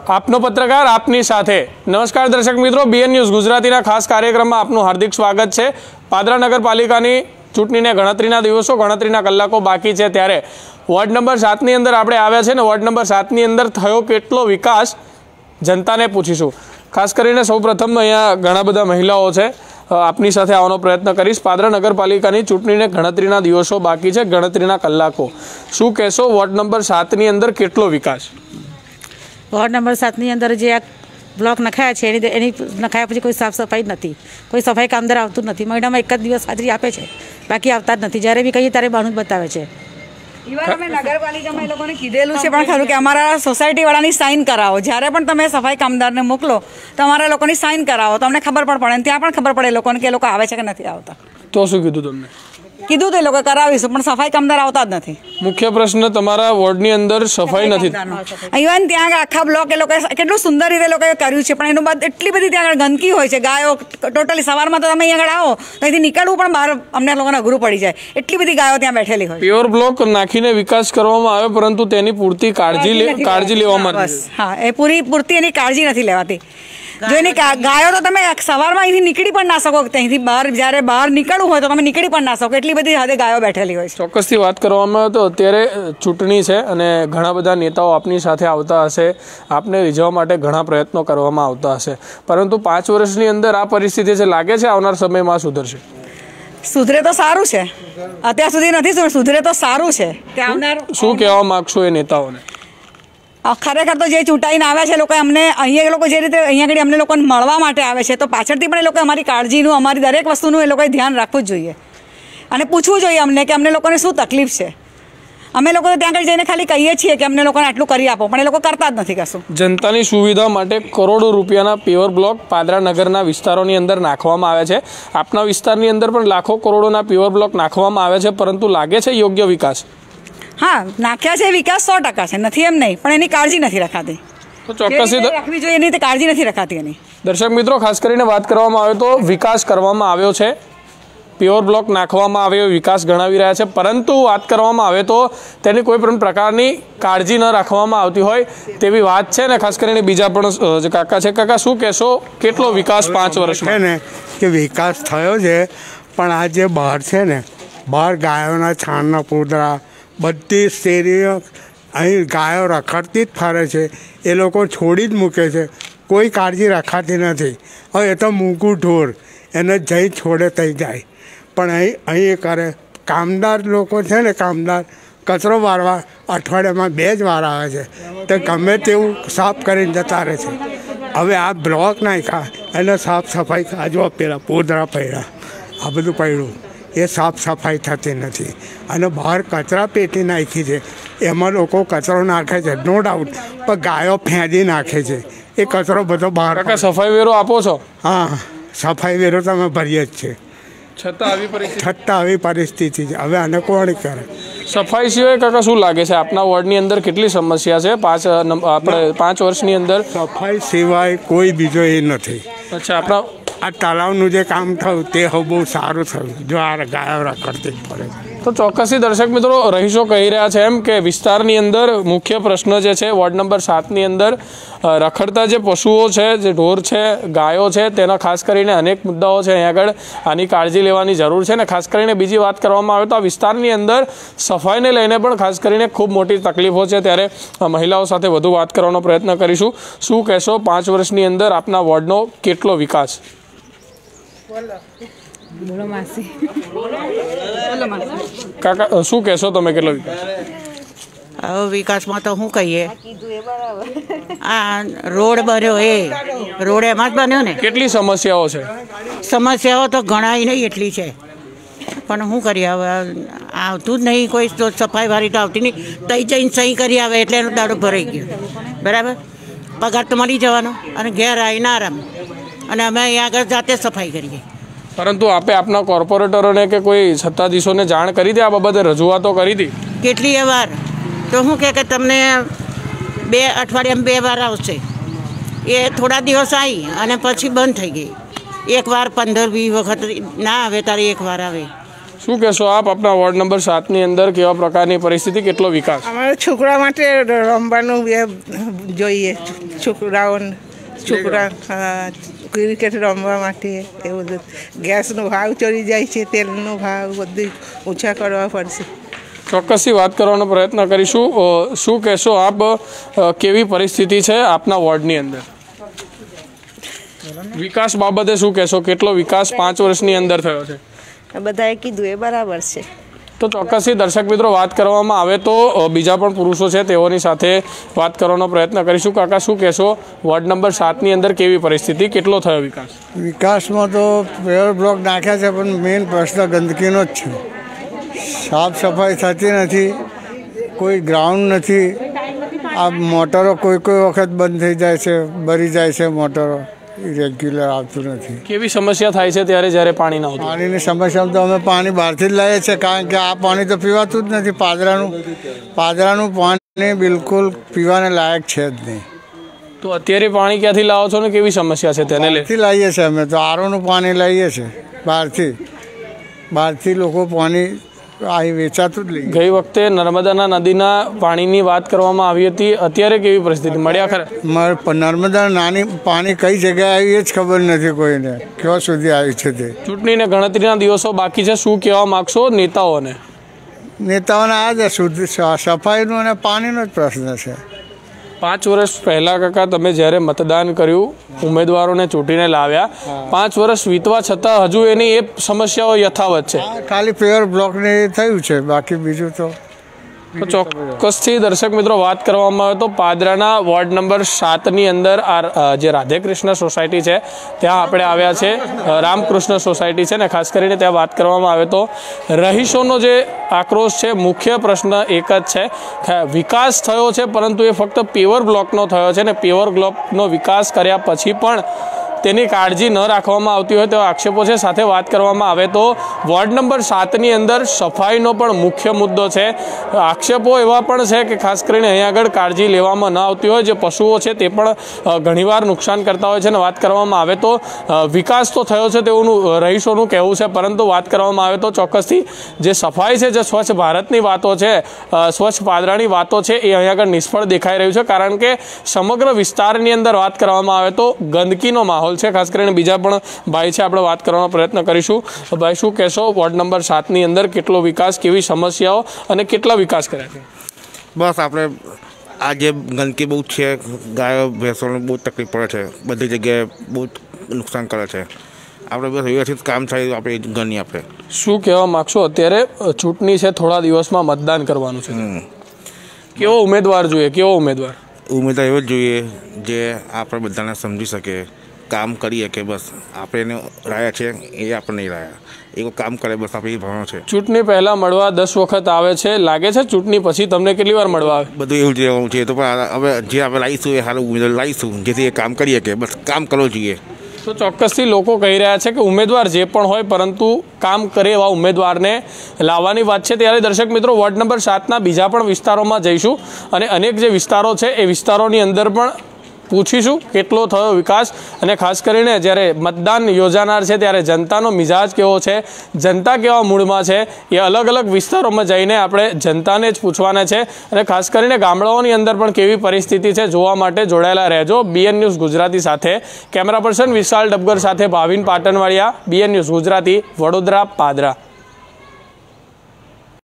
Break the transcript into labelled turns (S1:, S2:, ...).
S1: આપનો પત્રકાર આપની સાથે। નમસ્કાર દર્શક મિત્રો, બીએન ન્યૂઝ ગુજરાતીના ખાસ કાર્યક્રમમાં આપનું હાર્દિક સ્વાગત છે। પાદરા નગરપાલિકાની ચૂંટણીને ગણતરીના દિવસો ગણતરીના કલાકો બાકી છે ત્યારે વોર્ડ નંબર 7ની અંદર આપણે આવ્યા છે ને વોર્ડ નંબર 7ની અંદર થયો કેટલો વિકાસ જનતાને પૂછીશું। ખાસ કરીને સૌપ્રથમ અહીંયા ઘણા બધા મહિલાઓ છે, આપની સાથે આવવાનો પ્રયત્ન કરીશ। પાદરા નગરપાલિકાની ચૂંટણીને ગણતરીના દિવસો બાકી છે, ગણતરીના કલાકો, શું કહેશો વોર્ડ નંબર 7ની અંદર કેટલો વિકાસ?
S2: વોર્ડ નંબર 7ની અંદર જે આ બ્લોક નખાયા છે એની નખાયા પછી કોઈ સાફ સફાઈ નથી, કોઈ સફાઈ કામદાર આવતું નથી। મહિનામાં એક જ દિવસ હાજરી આપે છે, બાકી આવતા જ નથી। જ્યારે બી કહીએ ત્યારે બહાનું જ બતાવે છે।
S3: ઇવન અમે નગરપાલિકામાં એ લોકોને કીધેલું છે પણ ખરું કે અમારા સોસાયટીવાળાની સાઇન કરાવો, જ્યારે પણ તમે સફાઈ કામદારને મોકલો તો અમારા લોકોની સાઇન કરાવો, તો અમને ખબર પણ પડે, ત્યાં પણ ખબર પડે લોકોને કે એ લોકો આવે છે કે નથી આવતા।
S1: તો શું કીધું તમને?
S3: કીધું તો એ લોકો કરાવીશું પણ સફાઈ કામદાર આવતા જ નથી।
S1: મુખ્ય પ્રશ્ન તમારા વોર્ડની અંદર સફાઈ નથી।
S3: ઇવન ત્યાં આખા બ્લોક એ લોકોએ કેટલું સુંદર રીતે લોકોએ કર્યું છે પણ એનું બાદ એટલી બધી ત્યાં આગળ ગંદકી હોય છે, ગાયો ટોટલી સવારમાં તો તમે અહીંયા આગળ આવો તો અહીંથી નીકળવું પણ બહાર અમને લોકોને અઘરું પડી જાય, એટલી બધી ગાયો ત્યાં બેઠેલી હોય।
S1: પ્યોર બ્લોક નાખીને વિકાસ કરવામાં આવ્યો પરંતુ તેની પૂરતી કાળજી લેવામાં નથી।
S3: હા, એ પૂરતી એની કાળજી નથી લેવાતી। જો એની ગાયો તો તમે સવારમાં અહીંથી નીકળી પણ ના શકો, ત્યાંથી બહાર જ્યારે બહાર નીકળવું હોય તો તમે નીકળી પણ ના શકો, એટલી બધી હદે ગાયો બેઠેલી હોય છે।
S1: ચોક્કસથી વાત કરવામાં આવે તો અત્યારે ચૂંટણી છે અને ઘણા બધા નેતાઓ આપની સાથે આવતા હશે, આપને રીઝવવા માટે ઘણા પ્રયત્નો કરવામાં આવતા હશે, પરંતુ 5 વર્ષની અંદર આ પરિસ્થિતિ છે, લાગે છે આવનાર સમયમાં સુધરશે?
S3: સુધરે તો સારું છે, અત્યાર સુધી નથી સુધરે તો સારું છે કે આવનાર।
S1: શું કહેવા માંગશો એ નેતાઓને?
S3: ખરેખર તો જે ચૂંટાઈને આવ્યા છે લોકો અમને અહીંયા, એ લોકો જે રીતે અહીંયા આગળ અમને લોકોને મળવા માટે આવે છે તો પાછળથી પણ એ લોકો અમારી કાળજીનું, અમારી દરેક વસ્તુનું એ લોકોએ ધ્યાન રાખવું જ જોઈએ અને પૂછવું જોઈએ અમને કે અમને લોકોને શું તકલીફ છે। અમે લોકો ત્યાં આગળ જઈને ખાલી કહીએ છીએ કે અમને લોકોને આટલું કરી આપો, પણ એ લોકો કરતા જ નથી કશું।
S1: જનતાની સુવિધા માટે કરોડો રૂપિયાના પ્યોર બ્લોક પાદરા નગરના વિસ્તારોની અંદર નાખવામાં આવે છે, આપના વિસ્તારની અંદર પણ લાખો કરોડોના પ્યોર બ્લોક નાખવામાં આવે છે, પરંતુ લાગે છે યોગ્ય વિકાસ?
S3: હા, નાખ્યા છે વિકાસ 100% છે, નથી એમ નહીં, પણ એની કાળજી નથી રખાતી।
S1: તો ચોક્કસથી
S3: રાખવી જોઈએ એની કાળજી નથી રખાતી એની।
S1: દર્શક મિત્રો, ખાસ કરીને વાત કરવામાં આવે તો વિકાસ કરવામાં આવ્યો છે, પ્યોર બ્લોક નાખવામાં આવ્યો, વિકાસ ગણાવી રહ્યા છે, પરંતુ વાત કરવામાં આવે તો તેની કોઈ પણ પ્રકારની કાળજી ન રાખવામાં આવતી હોય તેવી વાત છે ને। ખાસ કરીને બીજા પણ જે કાકા છે, કાકા શું કહેશો કેટલો વિકાસ 5 વર્ષમાં?
S4: છે ને કે વિકાસ થયો છે પણ આ જે બહાર છે ને, બહાર ગાયોના છાણના પૂતળા, બધી શેરીઓ અહીં ગાયો રખડતી જ ફરે છે, એ લોકો છોડી જ મૂકે છે, કોઈ કાળજી રખાતી નથી। હવે એ તો મૂકું ઢોર એને જઈ છોડે થઈ જાય, પણ અહીં કરે કામદાર લોકો છે ને, કામદાર કચરો વાળવા અઠવાડિયામાં 2 જ વાર આવે છે, તે ગમે તેવું સાફ કરીને જતા રહે છે। હવે આ બ્લોક નાખ્યા એને સાફ સફાઈ કાજવા પેલા પોદરા પડ્યા, આ બધું પડ્યું, એ સાફ સફાઈ થતી નથી અને બહાર કચરા પેટી નાખી છે, એમાં લોકો કચરો નાખે છે નો ડાઉટ, પણ ગાયો ફેંદી નાખે છે, એ કચરો બધો બહાર।
S1: સફાઈ વેરો આપો છો?
S4: હા, સફાઈ વેરો તમે ભરીએ જ છે, છતાં આવી પરિસ્થિતિ છે। હવે આને કોણ કરે?
S1: સફાઈ સિવાય કાકા શું લાગે છે આપના વોર્ડની અંદર કેટલી સમસ્યા છે આપણે 5 વર્ષની અંદર?
S4: સફાઈ સિવાય કોઈ બીજો એ નથી।
S1: અચ્છા, આપણા
S4: આ તળાવનું જે કામ થયું તે બહુ સારું થયું, જો આ ગાયો રખડતી જ પડે।
S1: તો ચોક્કસથી દર્શક મિત્રો, રહીશો કહી રહ્યા છે એમ કે વિસ્તારની અંદર મુખ્ય પ્રશ્ન જે છે વોર્ડ નંબર 7ની અંદર રખડતા જે પશુઓ છે, જે ઢોર છે, ગાયો છે, તેના ખાસ કરીને અનેક મુદ્દાઓ છે, અહીં આગળ આની કાળજી લેવાની જરૂર છે ને। ખાસ કરીને બીજી વાત કરવામાં આવે તો આ વિસ્તારની અંદર સફાઈને લઈને પણ ખાસ કરીને ખૂબ મોટી તકલીફો છે, ત્યારે મહિલાઓ સાથે વધુ વાત કરવાનો પ્રયત્ન કરીશું। શું કહેશો 5 વર્ષની અંદર આપના વોર્ડનો કેટલો વિકાસ? કાકા શું કહેશો તમે, કેટલો વિકાસ?
S5: હવે વિકાસમાં તો શું કહીએ, આ રોડ બન્યો, એ રોડ એમાં જ બન્યો ને।
S1: કેટલી સમસ્યાઓ છે?
S5: સમસ્યાઓ તો ઘણાય નહીં એટલી છે, પણ શું કરીએ હવે, આવતું જ નહીં કોઈ, તો સફાઈ વાળી તો આવતી નહીં, તઈ જઈને સહી કરી આવે એટલે એનો દાડો ભરાઈ ગયો, બરાબર, પગાર તો મળી જવાનો અને ઘેર આવીને આરામ, અને અમે અહીંયા આગળ જાતે સફાઈ કરીએ।
S1: પરંતુ આપના કોર્પોરેટરોને કે કોઈ સત્તાધીશોને જાણ કરી દે, આ બાબતે રજૂઆતો કરી હતી
S5: કેટલીય વાર, તો શું કે તમને 2 અઠવાડિયામાં 2 વાર આવશે, એ થોડા દિવસ આવી અને પછી બંધ થઈ ગઈ। એક વાર 15-20 વખત ના આવે ત્યારે એક વાર આવે।
S1: શું કહેશો આપ આપના વોર્ડ નંબર 7ની અંદર કેવા પ્રકારની પરિસ્થિતિ, કેટલો વિકાસ?
S6: અમારે છોકરા માટે રમવાનું જોઈએ, છોકરા ક્રિકેટ રમવા માટે એ બધું. ગેસનો ભાવ ચડી જાય છે, તેલનો ભાવ બધું ઓછા કરવા પડશે.
S1: ચોક્કસથી વાત કરવાનો પ્રયત્ન કરીશું. શું કહેશો આપ, કેવી પરિસ્થિતિ છે આપના વોર્ડની અંદર? વિકાસ બાબતે શું કહેશો, કેટલો વિકાસ 5 વર્ષની અંદર થયો છે?
S7: બધાએ કીધું એ બરાબર છે.
S1: તો ચોક્કસથી દર્શક મિત્રો વાત કરવામાં આવે તો બીજા પણ પુરુષો છે, તેઓની સાથે વાત કરવાનો પ્રયત્ન કરીશું. કાકા, શું કહેશો, વોર્ડ નંબર 7ની અંદર કેવી પરિસ્થિતિ, કેટલો થયો વિકાસ?
S4: વિકાસમાં તો પેવર બ્લોક નાખ્યા છે, પણ મેઇન પ્રશ્ન ગંદકીનો જ છે. સાફ સફાઈ થતી નથી, કોઈ ગ્રાઉન્ડ નથી. આ મોટરો કોઈ વખત બંધ થઈ જાય છે, ભરી જાય છે મોટરો, રેગ્યુલર આવતું નથી.
S1: કેવી સમસ્યા થાય છે ત્યારે જ્યારે પાણી ના આવતું?
S4: પાણીની સમસ્યામાં તો અમે પાણી બહારથી જ લાવીએ છીએ, કારણ કે આ પાણી તો પીવાતું જ નથી. પાદરાનું પાણી બિલકુલ પીવાને લાયક છે જ નહીં.
S1: તો અત્યારે પાણી ક્યાંથી લાવો છો ને કેવી સમસ્યા છે તેને લઈને?
S4: બહારથી લાવીએ છીએ અમે તો, આરોનું પાણી લાવીએ છીએ બહારથી લોકો પાણી અહીં વેચાતું જ લઈએ.
S1: ગઈ વખતે નર્મદાના નદીના પાણીની વાત કરવામાં આવી હતી, અત્યારે કેવી પરિસ્થિતિ મળ્યા ખરા?
S4: નર્મદા નાની પાણી કઈ જગ્યાએ આવ્યું એ જ ખબર નથી કોઈને, ક્યાં સુધી આવ્યું છે તે.
S1: ચૂંટણીને ગણતરીના દિવસો બાકી છે, શું કહેવા માગશો નેતાઓને?
S4: આ જ સફાઈનો અને પાણીનો જ પ્રશ્ન છે.
S1: 5 વર્ષ પહેલાં કાકા તમે જ્યારે મતદાન કર્યું, ઉમેદવારોને ચૂંટીને લાવ્યા, 5 વર્ષ વીતવા છતાં હજુ એની એ સમસ્યાઓ યથાવત છે.
S4: ખાલી પેવર બ્લોકને થયું છે, બાકી બીજું તો
S1: ચોક્કસથી દર્શક મિત્રો વાત કરવામાં આવે તો પાદરાના વોર્ડ નંબર 7ની અંદર જે રાધેકૃષ્ણ સોસાયટી છે ત્યાં આપણે આવ્યા છે. રામકૃષ્ણ સોસાયટી છે ને ખાસ કરીને ત્યાં વાત કરવામાં આવે તો રહીશોનો જે આક્રોશ છે, મુખ્ય પ્રશ્ન એક જ છે, વિકાસ થયો છે પરંતુ એ ફક્ત પેવર બ્લોકનો થયો છે ને પેવર બ્લોકનો વિકાસ કર્યા પછી પણ તેની કાળજી ન રાખવામાં આવતી હોય તેવા આક્ષેપો છે. સાથે વાત કરવામાં આવે તો વોર્ડ નંબર 7ની અંદર સફાઈનો પણ મુખ્ય મુદ્દો છે. આક્ષેપો એવા પણ છે કે ખાસ કરીને અહીંયા આગળ કાળજી લેવામાં ન આવતી હોય, જે પશુઓ છે તે પણ ઘણીવાર નુકસાન કરતા હોય છે. અને વાત કરવામાં આવે તો વિકાસ તો થયો છે તેવું રહીશોનું કહેવું છે, પરંતુ વાત કરવામાં આવે તો ચોક્કસથી જે સફાઈ છે, જે સ્વચ્છ ભારતની વાતો છે, સ્વચ્છ પાદરાની વાતો છે, એ અહીંયા આગળ નિષ્ફળ દેખાઈ રહ્યું છે. કારણ કે સમગ્ર વિસ્તારની અંદર વાત કરવામાં આવે તો ગંદકીનો માહોલ છે. ખાસ કરીને બીજા પણ ભાઈ છે, આપણે વાત કરવાનો પ્રયત્ન કરીશું. ભાઈ, શું કહેશો, વોર્ડ નંબર 7ની અંદર કેટલો વિકાસ, કેવી સમસ્યાઓ અને કેટલા વિકાસ કર્યા છે?
S8: બસ આપણે આ જે ગંદકી બહુ છે, ગાયો ભેંસોને બહુ તકલીફ પડે છે, બધી જગ્યાએ બહુ નુકસાન કરે છે. આપણે બસ વ્યવસ્થિત કામ થાય આપણે ગણી આપણે. શું
S1: કહેવા માગશો, અત્યારે ચૂંટણી છે, થોડા દિવસમાં મતદાન કરવાનું છે, કેવો ઉમેદવાર જોઈએ? ઉમેદવાર
S8: એવો જ જોઈએ જે આપણે બધાને સમજી શકે, કામ કરીએ કે બસ આપણે એને રહ્યા છે એ આપણે નહીં રહ્યા, એવું કામ કરે બસ આપણે એ ભણો છે.
S1: ચૂંટણી પહેલાં મળવા 10 વખત આવે છે, લાગે છે ચૂંટણી પછી તમને કેટલી વાર મળવા આવે?
S8: બધું એવું જેવું છે. તો પણ હવે જે આપણે લાવીશું એ સારું ઉમેદવાર લાવીશું, જેથી એ કામ કરીએ કે બસ કામ કરવું જોઈએ.
S1: તો ચોક્કસથી લોકો કહી રહ્યા છે કે ઉમેદવાર જે પણ હોય પરંતુ કામ કરે એવા ઉમેદવારને લાવવાની વાત છે. ત્યારે દર્શક મિત્રો, વોર્ડ નંબર 7ના બીજા પણ વિસ્તારોમાં જઈશું અને અનેક જે વિસ્તારો છે એ વિસ્તારોની અંદર પણ પૂછીશું કેટલો થયો વિકાસ. અને ખાસ કરીને જ્યારે મતદાન યોજાનાર છે ત્યારે જનતાનો મિજાજ કેવો છે, જનતા કેવા મૂડમાં છે, એ અલગ અલગ વિસ્તારોમાં જઈને આપણે જનતાને જ પૂછવાના છે. અને ખાસ કરીને ગામડાઓની અંદર પણ કેવી પરિસ્થિતિ છે જોવા માટે જોડાયેલા રહેજો BN ન્યૂઝ ગુજરાતી સાથે. કેમેરા પર્સન વિશાલ ડબગર સાથે ભાવિન પાટણવાડિયા, BN ન્યૂઝ ગુજરાતી, વડોદરા, પાદરા.